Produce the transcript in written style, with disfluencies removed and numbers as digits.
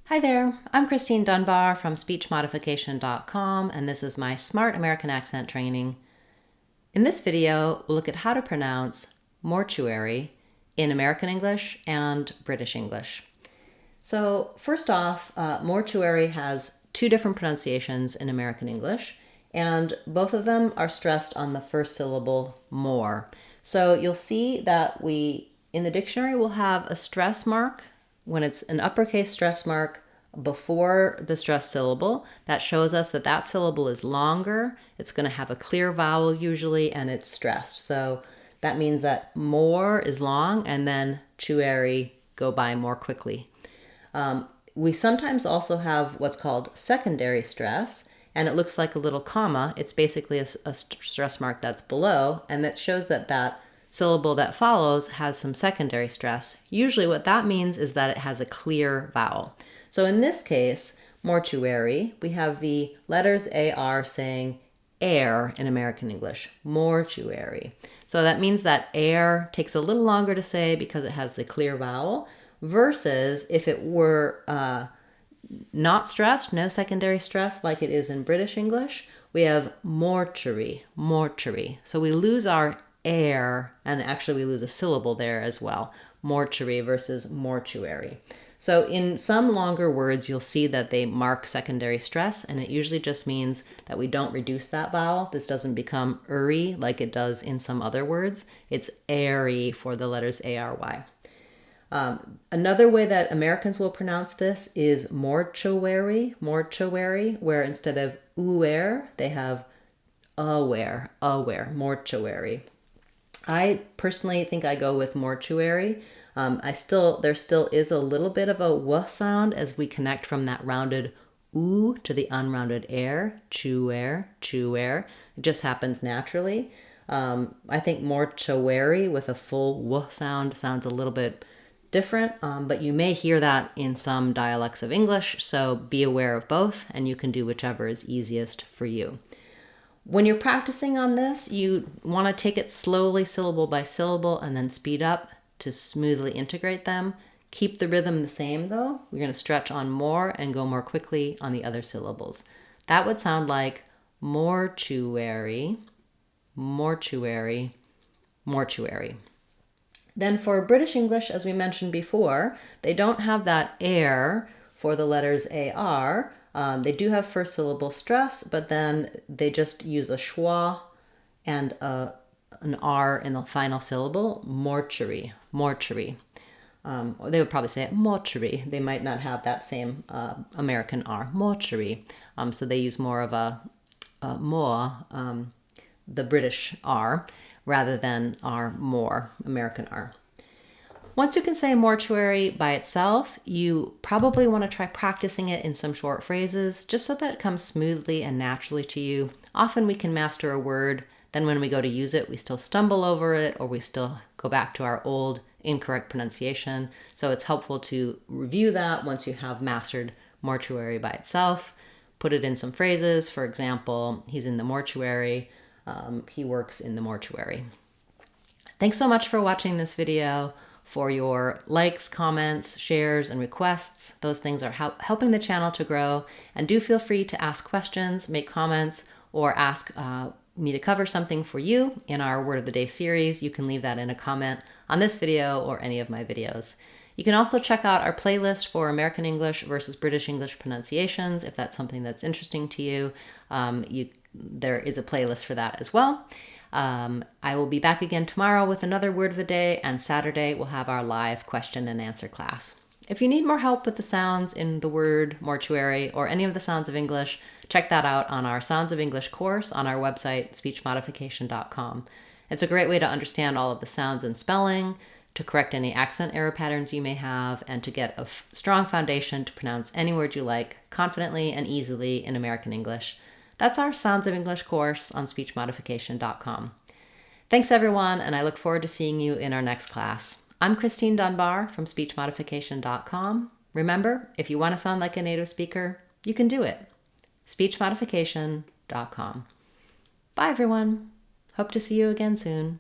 Hi there, I'm Christine Dunbar from speechmodification.com, and this is my Smart American Accent training. In this video, we'll look at how to pronounce mortuary in American English and British English. So first off, mortuary has two different pronunciations in American English, and both of them are stressed on the first syllable, more. So you'll see that in the dictionary, we'll have a stress mark when it's an uppercase stress mark before the stressed syllable. That shows us that that syllable is longer. It's going to have a clear vowel usually, and it's stressed. So that means that more is long, and then tuary go by more quickly. We sometimes also have what's called secondary stress, and it looks like a little comma. It's basically a stress mark that's below, and that shows that that syllable that follows has some secondary stress. Usually what that means is that it has a clear vowel. So in this case, mortuary, we have the letters AR saying air in American English, mortuary. So that means that air takes a little longer to say because it has the clear vowel, versus if it were not stressed, no secondary stress like it is in British English, we have mortuary, mortuary. So we lose our air, and actually we lose a syllable there as well, mortuary versus mortuary. So in some longer words, you'll see that they mark secondary stress, and it usually just means that we don't reduce that vowel. This doesn't become uri like it does in some other words. It's airy for the letters A-R-Y. Another way that Americans will pronounce this is mortuary, mortuary, where instead of uer, they have aware, mortuary. I personally think I go with mortuary. There still is a little bit of a w sound as we connect from that rounded oo to the unrounded air, chuer, chuer. It just happens naturally. I think mortuary with a full w sound sounds a little bit different, but you may hear that in some dialects of English, so be aware of both, and you can do whichever is easiest for you. When you're practicing on this, you want to take it slowly, syllable by syllable, and then speed up to smoothly integrate them. Keep the rhythm the same though. We're going to stretch on more and go more quickly on the other syllables. That would sound like mortuary, mortuary, mortuary. Then for British English, as we mentioned before, they don't have that air for the letters AR. They do have first syllable stress, but then they just use a schwa and an R in the final syllable, mortuary, mortuary. Or they would probably say it mortuary. They might not have that same American R, mortuary. So they use more of a more, the British R, rather than our more, American R. Once you can say mortuary by itself, you probably want to try practicing it in some short phrases, just so that it comes smoothly and naturally to you. Often we can master a word, then when we go to use it, we still stumble over it, or we still go back to our old incorrect pronunciation. So it's helpful to review that once you have mastered mortuary by itself. Put it in some phrases. For example, he's in the mortuary. He works in the mortuary. Thanks so much for watching this video. For your likes, comments, shares, and requests. Those things are helping the channel to grow. And do feel free to ask questions, make comments, or ask me to cover something for you in our Word of the Day series. You can leave that in a comment on this video or any of my videos. You can also check out our playlist for American English versus British English pronunciations if that's something that's interesting to you. There is a playlist for that as well. I will be back again tomorrow with another word of the day, and Saturday we'll have our live question and answer class. If you need more help with the sounds in the word mortuary or any of the sounds of English, check that out on our Sounds of English course on our website, speechmodification.com. It's a great way to understand all of the sounds and spelling, to correct any accent error patterns you may have, and to get a strong foundation to pronounce any word you like confidently and easily in American English. That's our Sounds of English course on speechmodification.com. Thanks everyone, and I look forward to seeing you in our next class. I'm Christine Dunbar from speechmodification.com. Remember, if you want to sound like a native speaker, you can do it. speechmodification.com. Bye everyone. Hope to see you again soon.